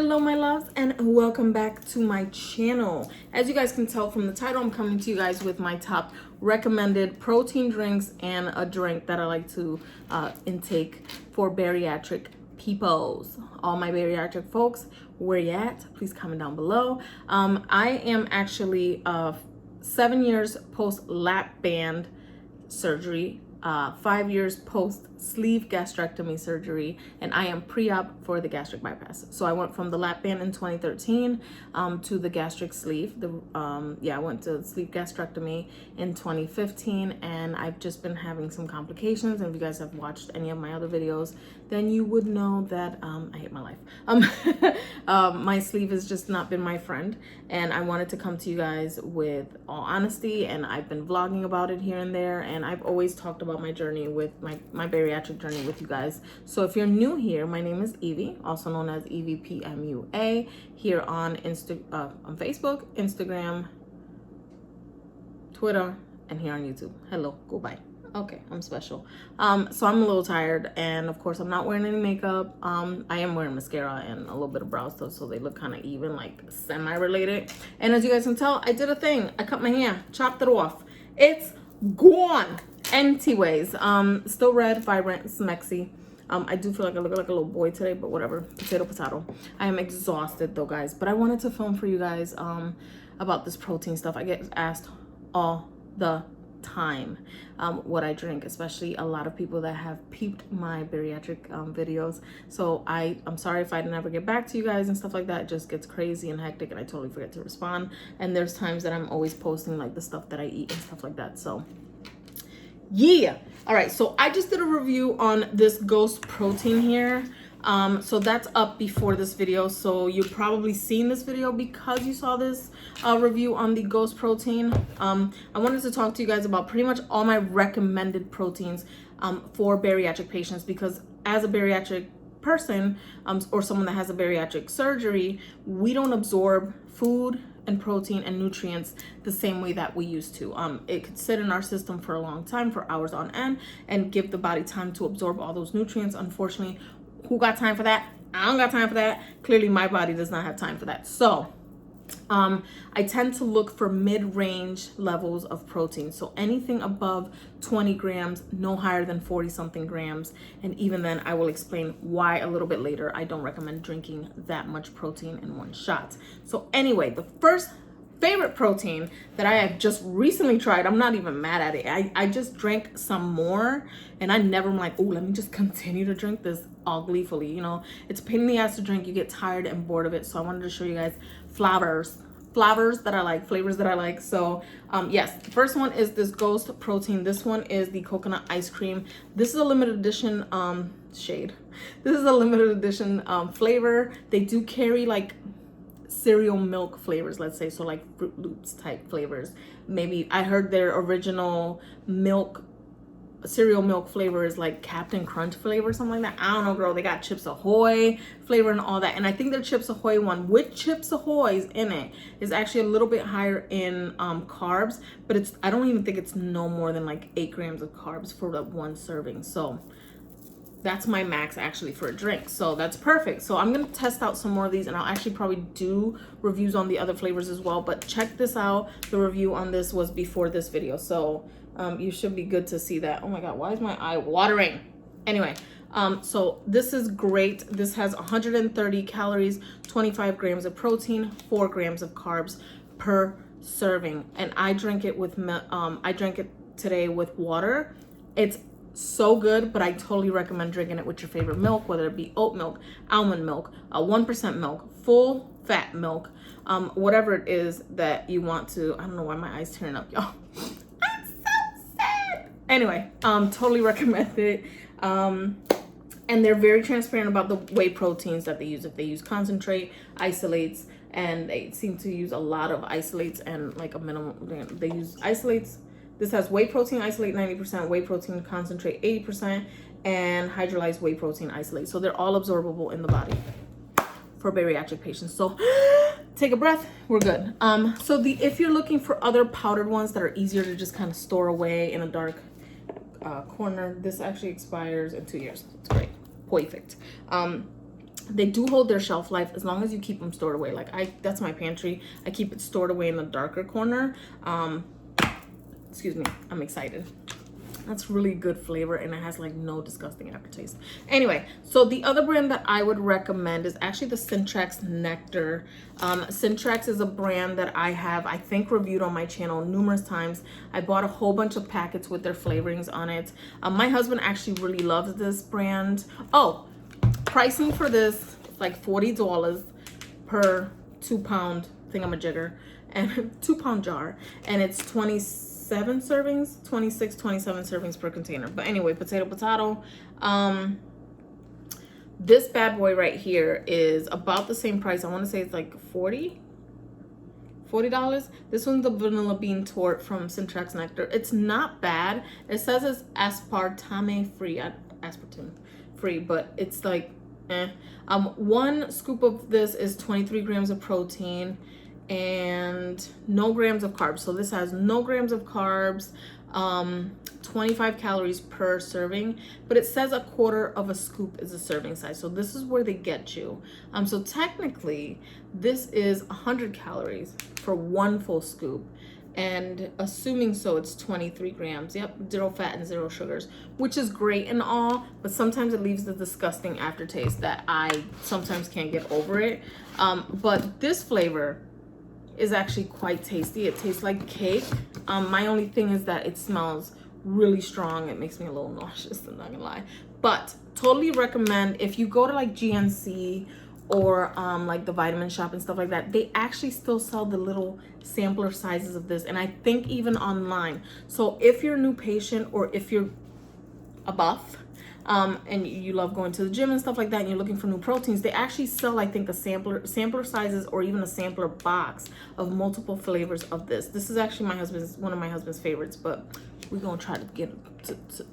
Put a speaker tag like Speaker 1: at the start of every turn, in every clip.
Speaker 1: Hello my loves, and welcome back to my channel. As you guys can tell from the title, I'm coming to you guys with my top recommended protein drinks and a drink that I like to intake for bariatric peoples. All my bariatric folks, where you at? Please comment down below. I am actually 7 years post lap band surgery, 5 years post sleeve gastrectomy surgery, and I am pre-op for the gastric bypass. So I went from the lap band in 2013 to the gastric sleeve. I went to sleeve gastrectomy in 2015, and I've just been having some complications. And if you guys have watched any of my other videos, then you would know that I hate my life. My sleeve has just not been my friend, and I wanted to come to you guys with all honesty, and I've been vlogging about it here and there, and I've always talked about my journey with my bariatric journey with you guys. So if you're new here, my name is Evie, also known as EVPMUA, here on Facebook, Instagram, Twitter, and here on YouTube. Hello, goodbye. Okay, I'm special. So I'm a little tired, and of course I'm not wearing any makeup. I am wearing mascara and a little bit of brow stuff, so they look kind of even, like semi-related. And as you guys can tell, I did a thing. I cut my hair, chopped it off. It's gone. Anyways, still red, vibrant, smexy. I do feel like I look like a little boy today, but whatever. Potato, potato. I am exhausted though, guys. But I wanted to film for you guys about this protein stuff. I get asked all the time what I drink, especially a lot of people that have peeped my bariatric videos. So I'm sorry if I never get back to you guys and stuff like that. It just gets crazy and hectic, and I totally forget to respond. And there's times that I'm always posting like the stuff that I eat and stuff like that. So yeah. All right, so I just did a review on this Ghost protein here. So that's up before this video, so you've probably seen this video because you saw this review on the Ghost protein. I wanted to talk to you guys about pretty much all my recommended proteins for bariatric patients, because as a bariatric person or someone that has a bariatric surgery, we don't absorb food and protein and nutrients the same way that we used to. It could sit in our system for a long time, for hours on end, and give the body time to absorb all those nutrients. Unfortunately, who got time for that? I don't got time for that. Clearly my body does not have time for that. So I tend to look for mid-range levels of protein. So anything above 20 grams, no higher than 40 something grams. And even then, I will explain why a little bit later. I don't recommend drinking that much protein in one shot. So anyway, the first favorite protein that I have just recently tried, I'm not even mad at it. I just drank some more, and I never am like, oh, let me just continue to drink this all gleefully. You know, it's a pain in the ass to drink. You get tired and bored of it. So I wanted to show you guys flavors that I like, flavors that I like. So yes, the first one is this Ghost protein. This one is the coconut ice cream. This is a limited edition shade. This is a limited edition flavor. They do carry like cereal milk flavors, let's say, so like Fruit Loops type flavors. Maybe I heard their original cereal milk flavor is like Captain Crunch flavor, something like that. I don't know, girl. They got Chips Ahoy flavor and all that, and I think their Chips Ahoy one with Chips Ahoy's in it is actually a little bit higher in carbs, but I don't even think it's no more than like 8 grams of carbs for that one serving. So that's my max actually for a drink, so that's perfect. So I'm gonna test out some more of these, and I'll actually probably do reviews on the other flavors as well. But check this out, the review on this was before this video, so you should be good to see that. Oh my god, why is my eye watering? Anyway, so this is great. This has 130 calories, 25 grams of protein, 4 grams of carbs per serving, and I drank it with I drank it today with water. It's so good, but I totally recommend drinking it with your favorite milk, whether it be oat milk, almond milk, 1% milk, full fat milk, whatever it is that you want to. I don't know why my eyes tearing up, y'all. I'm so sad. Anyway, totally recommend it. And they're very transparent about the whey proteins that they use. If they use concentrate, isolates, and they seem to use a lot of isolates and like a minimum. They use isolates. This has whey protein isolate 90%, whey protein concentrate 80%, and hydrolyzed whey protein isolate. So they're all absorbable in the body for bariatric patients. So take a breath, we're good. So if you're looking for other powdered ones that are easier to just kind of store away in a dark corner, this actually expires in 2 years. It's great, perfect. They do hold their shelf life as long as you keep them stored away. Like that's my pantry. I keep it stored away in the darker corner. Excuse me, I'm excited. That's really good flavor, and it has like no disgusting aftertaste. Anyway, so the other brand that I would recommend is actually the Syntrax Nectar. Centrex is a brand that I have, I think, reviewed on my channel numerous times. I bought a whole bunch of packets with their flavorings on it. My husband actually really loves this brand. Oh, pricing for this like $40 per 2-pound thingamajigger and 2-pound jar, and it's 27 servings, 27 servings per container. But anyway, potato. This bad boy right here is about the same price. I want to say it's like $40. This one's the vanilla bean tort from Syntrax Nectar. It's not bad. It says it's aspartame free, but it's like one scoop of this is 23 grams of protein and no grams of carbs. So this has no grams of carbs, 25 calories per serving, but it says a quarter of a scoop is a serving size. So this is where they get you. So technically this is 100 calories for one full scoop, and assuming so, it's 23 grams. Yep, 0 fat and 0 sugars, which is great and all, but sometimes it leaves the disgusting aftertaste that I sometimes can't get over it. But this flavor is actually quite tasty. It tastes like cake. My only thing is that it smells really strong. It makes me a little nauseous, I'm not gonna lie. But totally recommend, if you go to like GNC or like the Vitamin Shop and stuff like that, they actually still sell the little sampler sizes of this, and I think even online. So if you're a new patient, or if you're a buff and you love going to the gym and stuff like that, and you're looking for new proteins, they actually sell, I think, a sampler sizes, or even a sampler box of multiple flavors of this. This is actually one of my husband's favorites, but we're gonna try to get him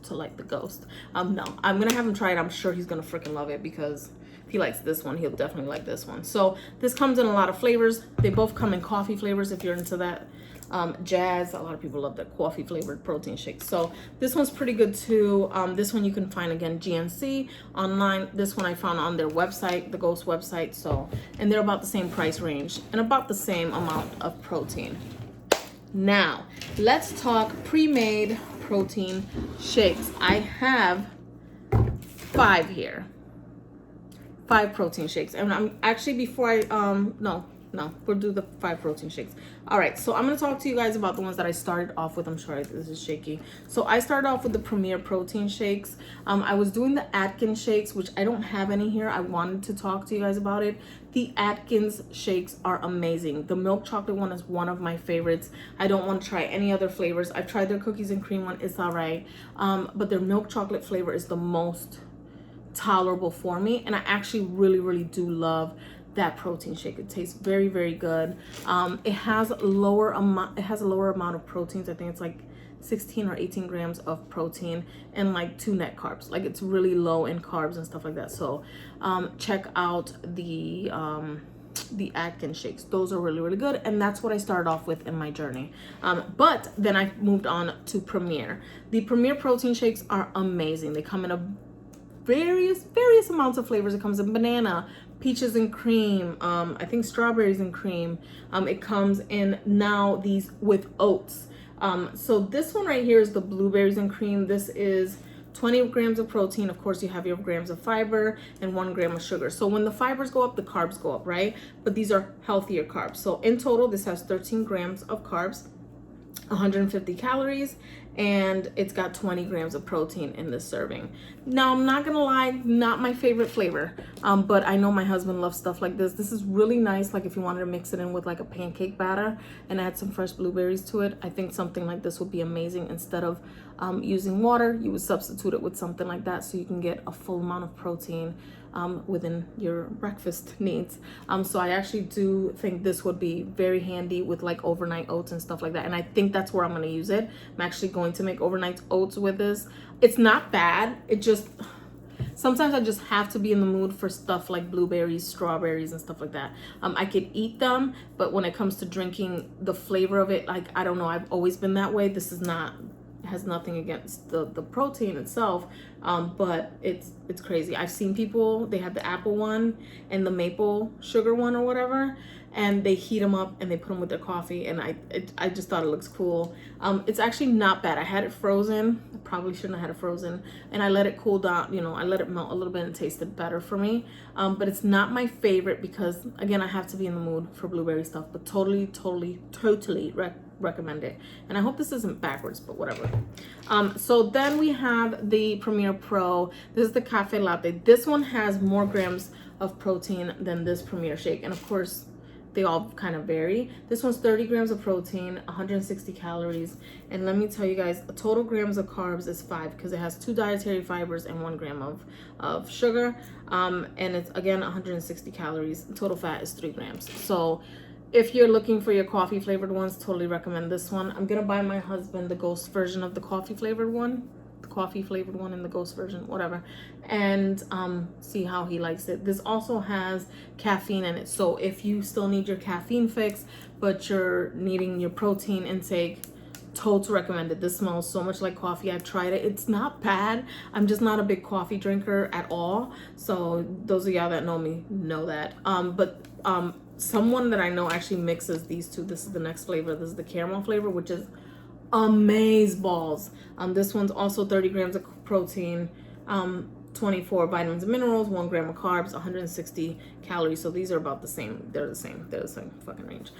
Speaker 1: to like the ghost. No, I'm gonna have him try it. I'm sure he's gonna freaking love it, because if he likes this one, he'll definitely like this one. So this comes in a lot of flavors. They both come in coffee flavors if you're into that jazz. A lot of people love that coffee flavored protein shake. So this one's pretty good too. This one you can find, again, GNC, online. This one I found on their website, the Ghost website. So, and they're about the same price range and about the same amount of protein. Now let's talk pre-made protein shakes. I have 5 here. 5 protein shakes, and I'm actually, before I no, we'll do the 5 protein shakes. All right, so I'm gonna talk to you guys about the ones that I started off with. I'm sorry, this is shaky. So I started off with the Premier protein shakes. I was doing the Atkins shakes, which I don't have any here. I wanted to talk to you guys about it. The Atkins shakes are amazing. The milk chocolate one is one of my favorites. I don't want to try any other flavors. I've tried their cookies and cream one, it's all right, but their milk chocolate flavor is the most tolerable for me, and I actually really do love that protein shake. It tastes very good. It has a lower amount of proteins. I think it's like 16 or 18 grams of protein and like 2 net carbs. Like, it's really low in carbs and stuff like that. So check out the Atkins shakes. Those are really good, and that's what I started off with in my journey. But then I moved on to Premier. The Premier protein shakes are amazing. They come in a various amounts of flavors. It comes in banana, peaches and cream, I think strawberries and cream. It comes in now these with oats. So this one right here is the blueberries and cream. This is 20 grams of protein. Of course, you have your grams of fiber and 1 gram of sugar. So when the fibers go up, the carbs go up, right? But these are healthier carbs. So in total, this has 13 grams of carbs, 150 calories, and it's got 20 grams of protein in this serving. Now, I'm not gonna lie, not my favorite flavor, but I know my husband loves stuff like this. This is really nice, like if you wanted to mix it in with like a pancake batter and add some fresh blueberries to it. I think something like this would be amazing. Instead of using water, you would substitute it with something like that, so you can get a full amount of protein within your breakfast needs. So I actually do think this would be very handy with like overnight oats and stuff like that, and I think that's where I'm going to use it. I'm actually going to make overnight oats with this. It's not bad. It just, sometimes I just have to be in the mood for stuff like blueberries, strawberries, and stuff like that. I could eat them, but when it comes to drinking the flavor of it, like, I don't know, I've always been that way. This is not has nothing against the protein itself, but it's crazy. I've seen people, they have the apple one and the maple sugar one or whatever, and they heat them up and they put them with their coffee, and I just thought it looks cool. It's actually not bad. I had it frozen. I probably shouldn't have had it frozen, and I let it cool down. You know, I let it melt a little bit and it tasted better for me. But it's not my favorite because, again, I have to be in the mood for blueberry stuff, but totally recommend it. And I hope this isn't backwards, but whatever. So then we have the Premier Pro. This is the cafe latte. This one has more grams of protein than this Premier shake, and of course they all kind of vary. This one's 30 grams of protein, 160 calories, and let me tell you guys, total grams of carbs is 5 because it has 2 dietary fibers and 1 gram of sugar, and it's again 160 calories. Total fat is 3 grams. So if you're looking for your coffee flavored ones, totally recommend this one. I'm gonna buy my husband the ghost version of the coffee flavored one, in the ghost version, whatever, and see how he likes it. This also has caffeine in it, so if you still need your caffeine fix but you're needing your protein intake, totally recommend it. This smells so much like coffee. I've tried it. It's not bad. I'm just not a big coffee drinker at all, so those of y'all that know me know that. But someone that I know actually mixes these two. This is the next flavor. This is the caramel flavor, which is amaze balls. This one's also 30 grams of protein, 24 vitamins and minerals, 1 gram of carbs, 160 calories. So these are about the same. They're the same fucking range.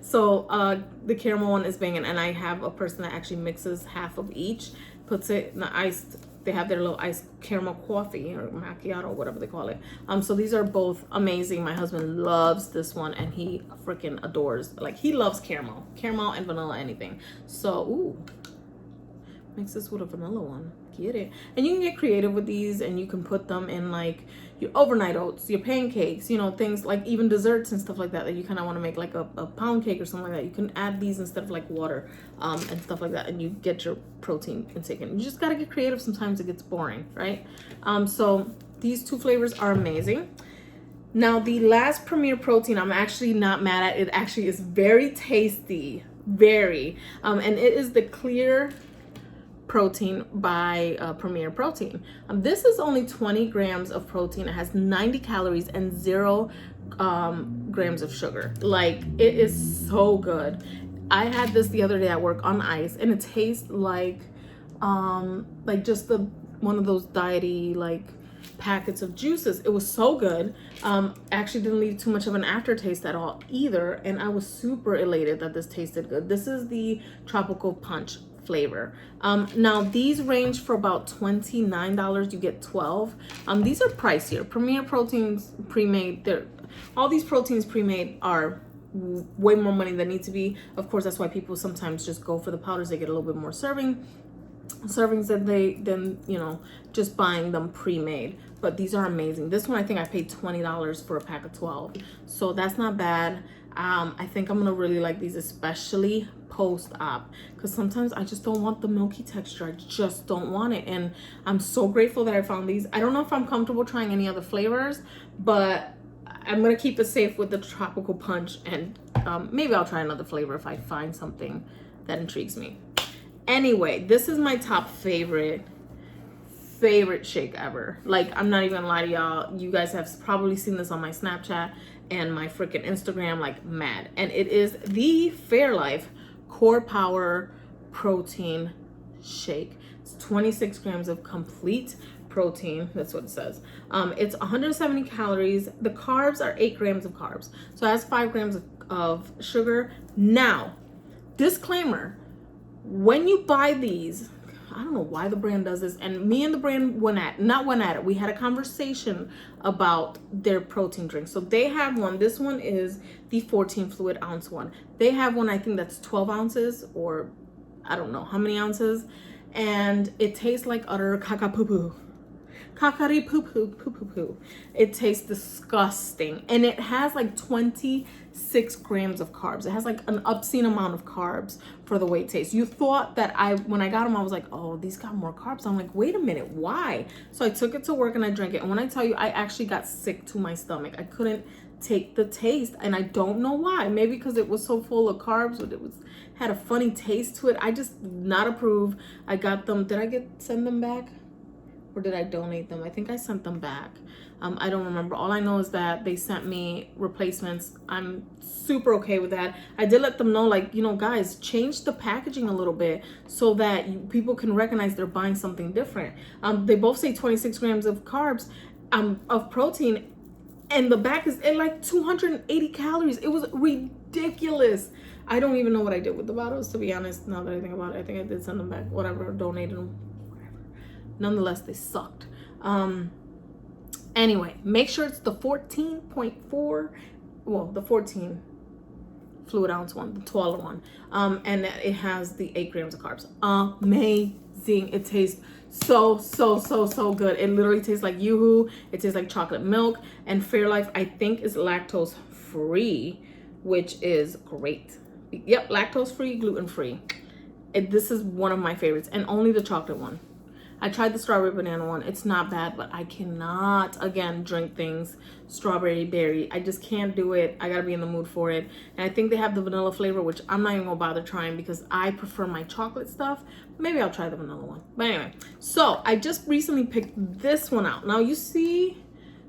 Speaker 1: So the caramel one is banging, and I have a person that actually mixes half of each, puts it in the iced, they have their little iced caramel coffee or macchiato, whatever they call it. So these are both amazing. My husband loves this one, and he freaking adores, like, he loves caramel and vanilla, anything. So, ooh, mix this with a vanilla one. Get it. And you can get creative with these, and you can put them in like your overnight oats, your pancakes, you know, things like even desserts and stuff like that you kind of want to make, like a pound cake or something like that. You can add these instead of like water and stuff like that, and you get your protein intake. And you just got to get creative. Sometimes it gets boring, right? So these two flavors are amazing. Now the last Premier Protein, I'm actually not mad at. It actually is very tasty, very, and it is the clear protein by Premier Protein. This is only 20 grams of protein. It has 90 calories and 0 grams of sugar. Like, it is so good. I had this the other day at work on ice, and it tastes like just one of those diety like packets of juices. It was so good. Actually didn't leave too much of an aftertaste at all either, and I was super elated that this tasted good. This is the Tropical Punch flavor. Now these range for about $29. You get 12. These are pricier. Premier Proteins pre-made, all these proteins pre-made are way more money than need to be. Of course, that's why people sometimes just go for the powders. They get a little bit more servings than you know, just buying them pre-made. But these are amazing. This one, I think I paid $20 for a pack of 12, so that's not bad. I think I'm gonna really like these, especially post-op, because sometimes I just don't want the milky texture. I just don't want it, and I'm so grateful that I found these. I don't know if I'm comfortable trying any other flavors, but I'm gonna keep it safe with the Tropical Punch, and maybe I'll try another flavor if I find something that intrigues me. Anyway, this is my top favorite shake ever. Like, I'm not even gonna lie to y'all. You guys have probably seen this on my Snapchat and my freaking Instagram like mad. And it is the Fairlife Core Power Protein Shake. It's 26 grams of complete protein. That's what it says. It's 170 calories. The carbs are 8 grams of carbs. So it has 5 grams of sugar. Now, disclaimer, when you buy these, I don't know why the brand does this, and me and the brand went at it. We had a conversation about their protein drink. So they have one. This one is the 14 fluid ounce one. They have one, I think that's 12 ounces, or I don't know how many ounces, and it tastes like utter caca poo poo. Kakari poo poo poo poo poo. It tastes disgusting, and it has like 26 grams of carbs. It has like an obscene amount of carbs for the way it tastes. You thought that when I got them, I was like, oh, these got more carbs. I'm like, wait a minute, why? So I took it to work and I drank it, and when I tell you, I actually got sick to my stomach. I couldn't take the taste, and I don't know why. Maybe because it was so full of carbs, but had a funny taste to it. I just not approve. I got them. Did I send them back? Or did I donate them? I think I sent them back. I don't remember. All I know is that they sent me replacements. I'm super okay with that. I did let them know, like, you know, guys, change the packaging a little bit so that people can recognize they're buying something different. They both say 26 grams of carbs, of protein, and the back is at like 280 calories. It was ridiculous. I don't even know what I did with the bottles, to be honest. Now that I think about it, I think I did send them back. Whatever, donated them. Nonetheless, they sucked. Anyway, make sure it's the 14.4, well, the 14 fluid ounce one, the taller one. And it has the 8 grams of carbs. Amazing. It tastes so good. It literally tastes like Yoo-hoo. It tastes like chocolate milk. And Fairlife, I think, is lactose free, which is great. Yep, lactose free, gluten free. This is one of my favorites, and only the chocolate one. I tried the strawberry banana one. It's not bad, but I cannot, again, drink things strawberry, berry. I just can't do it. I gotta be in the mood for it. And I think they have the vanilla flavor, which I'm not even gonna bother trying because I prefer my chocolate stuff. Maybe I'll try the vanilla one. But anyway, so I just recently picked this one out. Now you see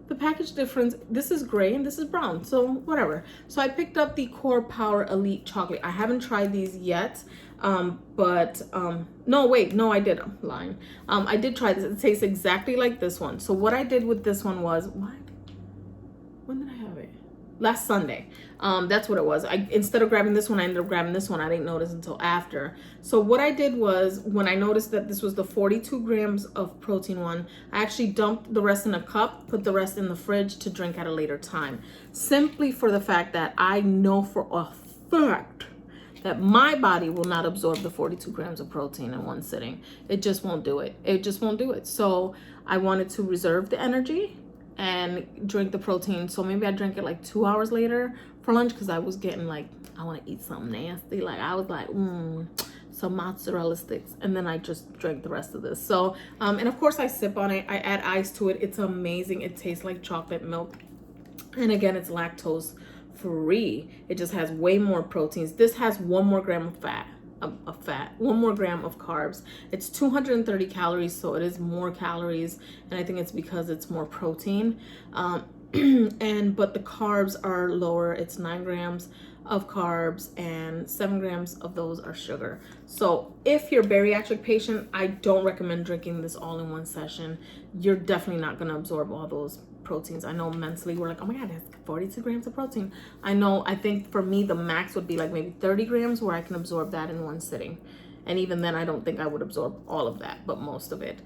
Speaker 1: the package difference. This is gray and this is brown, so whatever. So I picked up the Core Power Elite Chocolate. I haven't tried these yet. No, wait, no, I did. I'm lying. I did try this. It tastes exactly like this one. So what I did with this one was, when did I have it? Last Sunday. That's what it was. Instead of grabbing this one, I ended up grabbing this one. I didn't notice until after. So what I did was, when I noticed that this was the 42 grams of protein one, I actually dumped the rest in a cup, put the rest in the fridge to drink at a later time. Simply for the fact that I know for a fact that my body will not absorb the 42 grams of protein in one sitting. It just won't do it. It just won't do it. So I wanted to reserve the energy and drink the protein. So maybe I drank it like 2 hours later for lunch because I was getting like, I want to eat something nasty. Like I was like, some mozzarella sticks. And then I just drank the rest of this. So, and of course I sip on it. I add ice to it. It's amazing. It tastes like chocolate milk. And again, it's lactose free. It just has way more proteins. This has 1 more gram of fat, 1 more gram of carbs. It's 230 calories, so it is more calories, and I think it's because it's more protein. But the carbs are lower. It's 9 grams of carbs and 7 grams of those are sugar. So if you're a bariatric patient, I don't recommend drinking this all in one session. You're definitely not going to absorb all those proteins. I know mentally we're like, oh my god, that's 42 grams of protein. I know. I think for me the max would be like maybe 30 grams where I can absorb that in one sitting, and even then I don't think I would absorb all of that, but most of it.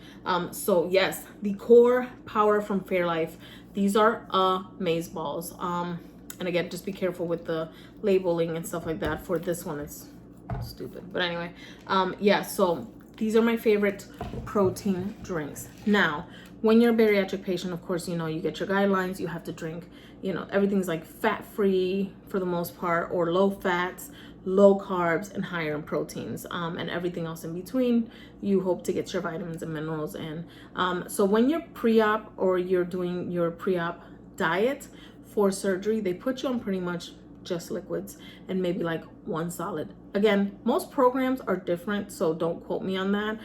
Speaker 1: So yes, the Core Power from Fairlife, these are amaze balls. And again, just be careful with the labeling and stuff like that. For this one, it's stupid, but anyway, yeah, so these are my favorite protein drinks. Now, when you're a bariatric patient, of course, you know, you get your guidelines. You have to drink, you know, everything's like fat-free for the most part, or low fats, low carbs, and higher in proteins, and everything else in between. You hope to get your vitamins and minerals in. So when you're pre-op or you're doing your pre-op diet for surgery, they put you on pretty much just liquids and maybe like 1 solid. Again, most programs are different, so don't quote me on that.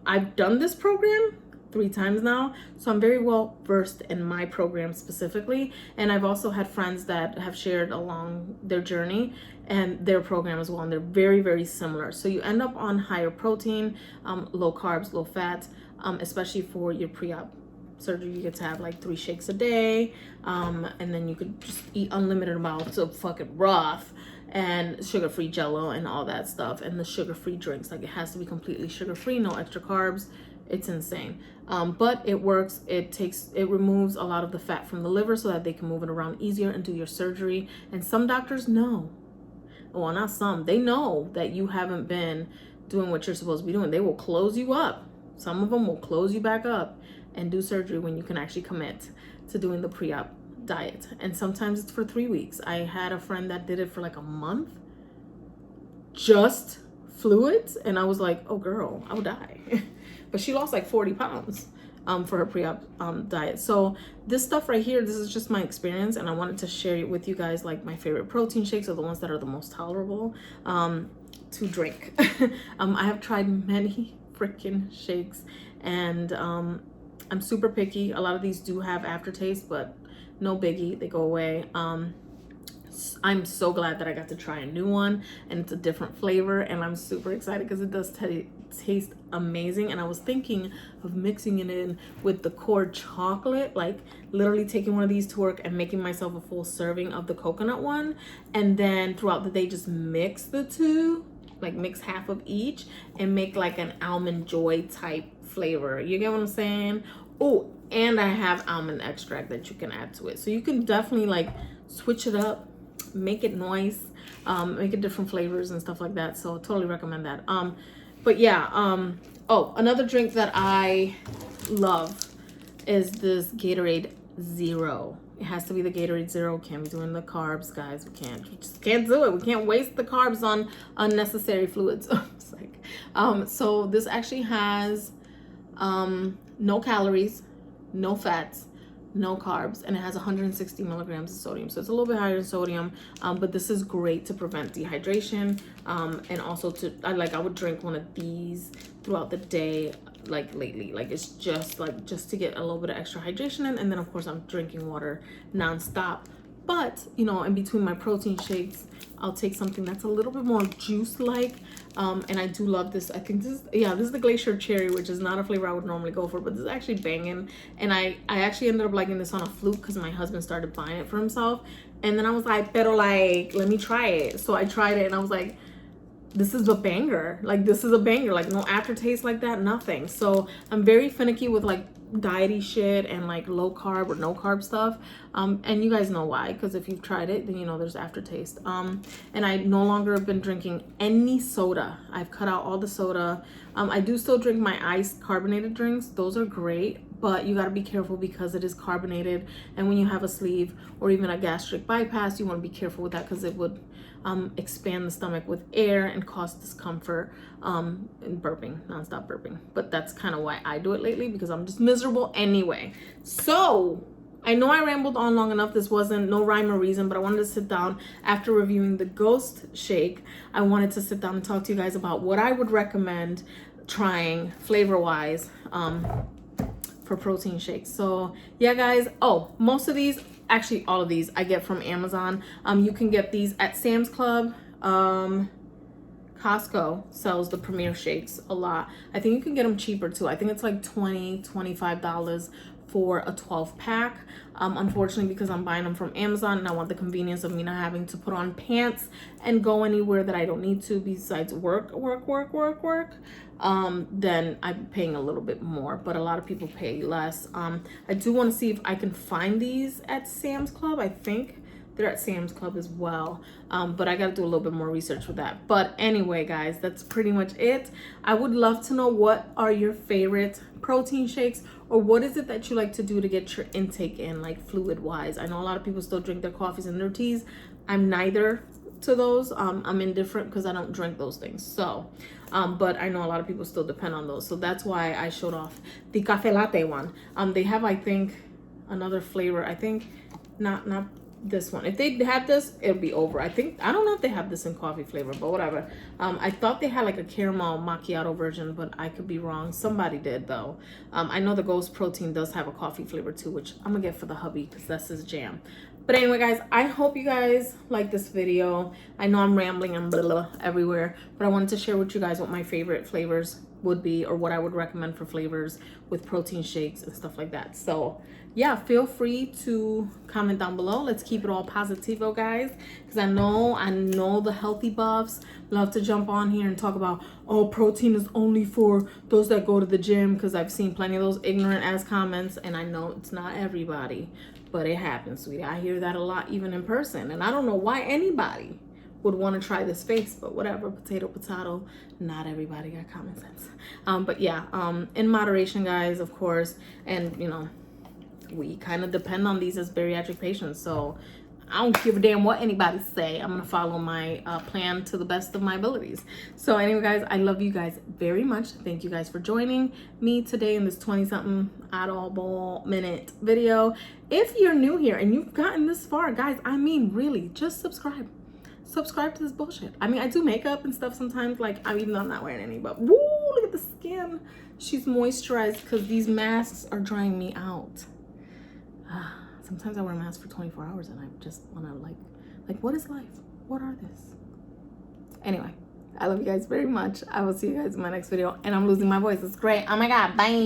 Speaker 1: I've done this program 3 times now, so I'm very well versed in my program specifically, and I've also had friends that have shared along their journey and their program as well, and they're very similar. So you end up on higher protein, low carbs, low fat, especially for your pre-op surgery. You get to have like 3 shakes a day, and then you could just eat unlimited amounts of fucking broth and sugar-free jello and all that stuff, and the sugar-free drinks. Like, it has to be completely sugar-free, no extra carbs. It's insane. But it works. It removes a lot of the fat from the liver so that they can move it around easier and do your surgery. And some doctors know, well, not some, they know that you haven't been doing what you're supposed to be doing. They will close you up. Some of them will close you back up and do surgery when you can actually commit to doing the pre-op diet. And sometimes it's for 3 weeks. I had a friend that did it for like a month, just fluids, and I was like, oh girl, I would die. But she lost like 40 pounds. for her pre-op diet. So this stuff right here, this is just my experience, and I wanted to share it with you guys, like my favorite protein shakes are the ones that are the most tolerable to drink. I have tried many freaking shakes, and I'm super picky. A lot of these do have aftertaste, but no biggie, they go away. I'm so glad that I got to try a new one, and it's a different flavor, and I'm super excited because it does taste amazing. And I was thinking of mixing it in with the core chocolate, like literally taking one of these to work and making myself a full serving of the coconut one, and then throughout the day just mix the two, like mix half of each and make like an almond joy type flavor. You get what I'm saying? Oh, and I have almond extract that you can add to it, so you can definitely like switch it up, make it nice, make it different flavors and stuff like that. So totally recommend that. But yeah, oh, another drink that I love is this Gatorade Zero. It has to be the Gatorade Zero. Can't be doing the carbs, guys. We just can't do it. We can't waste the carbs on unnecessary fluids. It's like, so this actually has no calories, no fats, no carbs, and it has 160 milligrams of sodium, so it's a little bit higher in sodium, but this is great to prevent dehydration, and also I would drink one of these throughout the day, like lately, like it's just to get a little bit of extra hydration in, and then of course I'm drinking water nonstop. But you know, in between my protein shakes, I'll take something that's a little bit more juice like, and I do love this. I think this is the Glacier Cherry, which is not a flavor I would normally go for, but this is actually banging. And I actually ended up liking this on a fluke because my husband started buying it for himself, and then I was like, pero like, let me try it. So I tried it and I was like, this is a banger. Like, this is a banger. Like, no aftertaste like that, nothing. So I'm very finicky with like diety shit and like low carb or no carb stuff, and you guys know why, because if you've tried it, then you know there's aftertaste. And I no longer have been drinking any soda. I've cut out all the soda. I do still drink my iced carbonated drinks. Those are great, but you got to be careful because it is carbonated, and when you have a sleeve or even a gastric bypass, you want to be careful with that because it would expand the stomach with air and cause discomfort, and burping, nonstop burping. But that's kind of why I do it lately, because I'm just miserable anyway. So I know I rambled on long enough. This wasn't no rhyme or reason, but I wanted to sit down after reviewing the Ghost Shake. I wanted to sit down and talk to you guys about what I would recommend trying flavor wise for protein shakes. So yeah, guys. Oh, most of these, actually all of these, I get from Amazon. You can get these at Sam's Club. Costco sells the Premier Shakes a lot. I think you can get them cheaper too. I think it's like $20-$25 for a 12 pack. Unfortunately, because I'm buying them from Amazon and I want the convenience of me not having to put on pants and go anywhere that I don't need to besides work, then I'm paying a little bit more, but a lot of people pay less. I do want to see if I can find these at Sam's Club. I think they're at Sam's Club as well, but I got to do a little bit more research with that. But anyway, guys, that's pretty much it. I would love to know, what are your favorite protein shakes, or what is it that you like to do to get your intake in, like fluid wise? I know a lot of people still drink their coffees and their teas. I'm neither to those. I'm indifferent because I don't drink those things. So but I know a lot of people still depend on those, so that's why I showed off the cafe latte one. They have, I think, another flavor. I think not this one. If they had this, it'll be over. I don't know if they have this in coffee flavor, but whatever. I thought they had like a caramel macchiato version, but I could be wrong. Somebody did though. I know the Ghost Protein does have a coffee flavor too, which I'm gonna get for the hubby because that's his jam. But anyway, guys, I hope you guys like this video. I know I'm rambling and blah, blah, everywhere, but I wanted to share with you guys what my favorite flavors would be, or what I would recommend for flavors with protein shakes and stuff like that. So yeah, feel free to comment down below. Let's keep it all positivo, guys, because I know the healthy buffs love to jump on here and talk about, oh, protein is only for those that go to the gym, because I've seen plenty of those ignorant ass comments, and I know it's not everybody, but it happens, sweetie. I hear that a lot, even in person, and I don't know why anybody would want to try this face, but whatever, potato, not everybody got common sense. But yeah, in moderation, guys, of course. And you know, we kind of depend on these as bariatric patients, so I don't give a damn what anybody say. I'm gonna follow my plan to the best of my abilities. So anyway, guys, I love you guys very much. Thank you guys for joining me today in this 20-something oddball minute video. If you're new here and you've gotten this far, guys, I mean, really, just subscribe. Subscribe to this bullshit. I mean, I do makeup and stuff sometimes, like, even though I'm not wearing any, but woo, look at the skin. She's moisturized because these masks are drying me out. Sometimes I wear a mask for 24 hours and I just want to like, what is life? What are this? Anyway, I love you guys very much. I will see you guys in my next video. And I'm losing my voice. It's great. Oh my God. Bye.